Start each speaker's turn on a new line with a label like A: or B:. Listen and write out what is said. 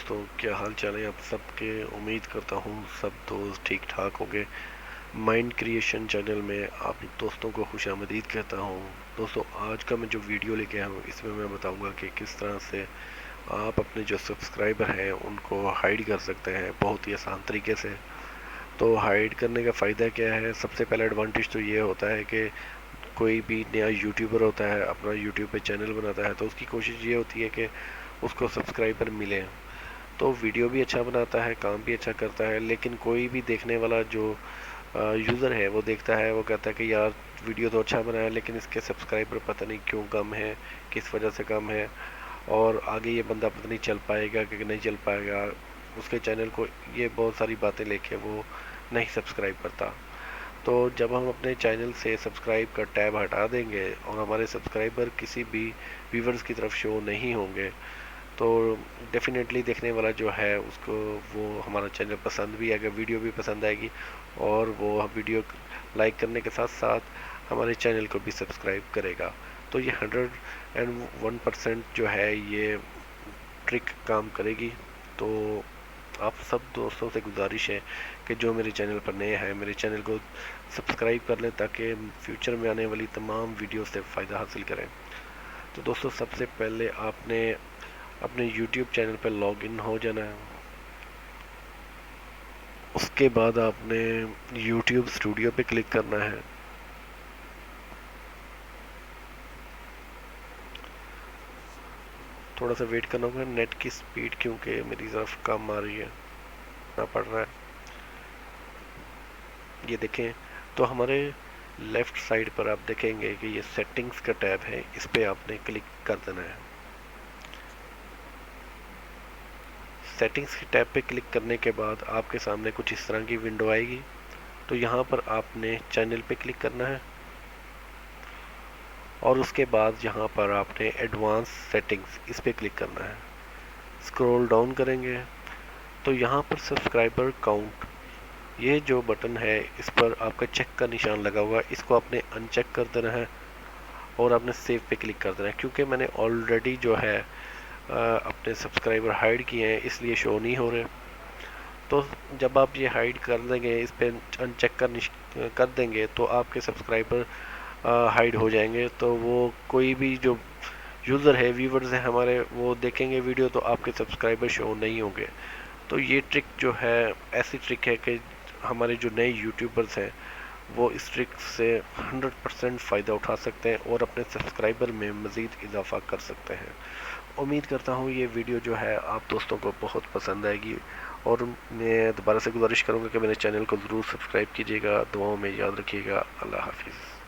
A: दोस्तों, क्या हाल चाल है आप सबके। उम्मीद करता हूँ सब दोस्त ठीक ठाक होंगे। माइंड क्रिएशन चैनल में आप दोस्तों को खुशामदीद कहता हूँ। दोस्तों, आज का मैं जो वीडियो लेके आया हूँ इसमें मैं बताऊँगा कि किस तरह से आप अपने जो सब्सक्राइबर हैं उनको हाइड कर सकते हैं बहुत ही आसान तरीके से। तो हाइड करने का फ़ायदा क्या है? सबसे पहला एडवांटेज तो ये होता है कि कोई भी नया यूट्यूबर होता है, अपना यूट्यूब पे चैनल बनाता है, तो उसकी कोशिश ये होती है कि उसको सब्सक्राइबर मिले। तो वीडियो भी अच्छा बनाता है, काम भी अच्छा करता है, लेकिन कोई भी देखने वाला जो यूज़र है वो देखता है, वो कहता है कि यार वीडियो तो अच्छा बनाया लेकिन इसके सब्सक्राइबर पता नहीं क्यों कम है, किस वजह से कम है, और आगे ये बंदा पता नहीं चल पाएगा कि नहीं चल पाएगा। उसके चैनल को ये बहुत सारी बातें लेके वो नहीं सब्सक्राइब करता। तो जब हम अपने चैनल से सब्सक्राइब का टैब हटा देंगे और हमारे सब्सक्राइबर किसी भी व्यूवर्स की तरफ शो नहीं होंगे, तो डेफिनेटली देखने वाला जो है उसको वो हमारा चैनल पसंद भी आएगा, वीडियो भी पसंद आएगी, और वो वीडियो लाइक करने के साथ साथ हमारे चैनल को भी सब्सक्राइब करेगा। तो ये 101% जो है ये ट्रिक काम करेगी। तो आप सब दोस्तों से गुजारिश है कि जो मेरे चैनल पर नए हैं मेरे चैनल को सब्सक्राइब कर लें ताकि फ्यूचर में आने वाली तमाम वीडियो से फ़ायदा हासिल करें। तो दोस्तों, सबसे पहले आपने अपने YouTube चैनल पर लॉग इन हो जाना है। उसके बाद आपने YouTube स्टूडियो पे क्लिक करना है। थोड़ा सा वेट करना होगा, नेट की स्पीड क्योंकि मेरी तरफ कम आ रही है, ना पड़ रहा है। ये देखें, तो हमारे लेफ़्ट साइड पर आप देखेंगे कि ये सेटिंग्स का टैब है, इस पर आपने क्लिक कर देना है। सेटिंग्स के टैब पे क्लिक करने के बाद आपके सामने कुछ इस तरह की विंडो आएगी। तो यहाँ पर आपने चैनल पे क्लिक करना है और उसके बाद यहाँ पर आपने एडवांस सेटिंग्स इस पर क्लिक करना है। स्क्रॉल डाउन करेंगे तो यहाँ पर सब्सक्राइबर काउंट, ये जो बटन है इस पर आपका चेक का निशान लगा हुआ है, इसको आपने अनचेक कर देना है और आपने सेव पे क्लिक कर देना है। क्योंकि मैंने ऑलरेडी जो है अपने सब्सक्राइबर हाइड किए हैं इसलिए शो नहीं हो रहे। तो जब आप ये हाइड कर देंगे, इस पर अनचेक कर देंगे, तो आपके सब्सक्राइबर हाइड हो जाएंगे। तो वो कोई भी जो यूज़र है, व्यूवर्स हैं हमारे, वो देखेंगे वीडियो तो आपके सब्सक्राइबर शो नहीं होंगे। तो ये ट्रिक जो है ऐसी ट्रिक है कि हमारे जो नए यूट्यूबर्स हैं वो इस ट्रिक से 100% फ़ायदा उठा सकते हैं और अपने सब्सक्राइबर में मज़ीद इजाफा कर सकते हैं। उम्मीद करता हूँ ये वीडियो जो है आप दोस्तों को बहुत पसंद आएगी, और मैं दोबारा से गुजारिश करूँगा कि मेरे चैनल को ज़रूर सब्सक्राइब कीजिएगा। दुआओं में याद रखिएगा। अल्लाह हाफिज़।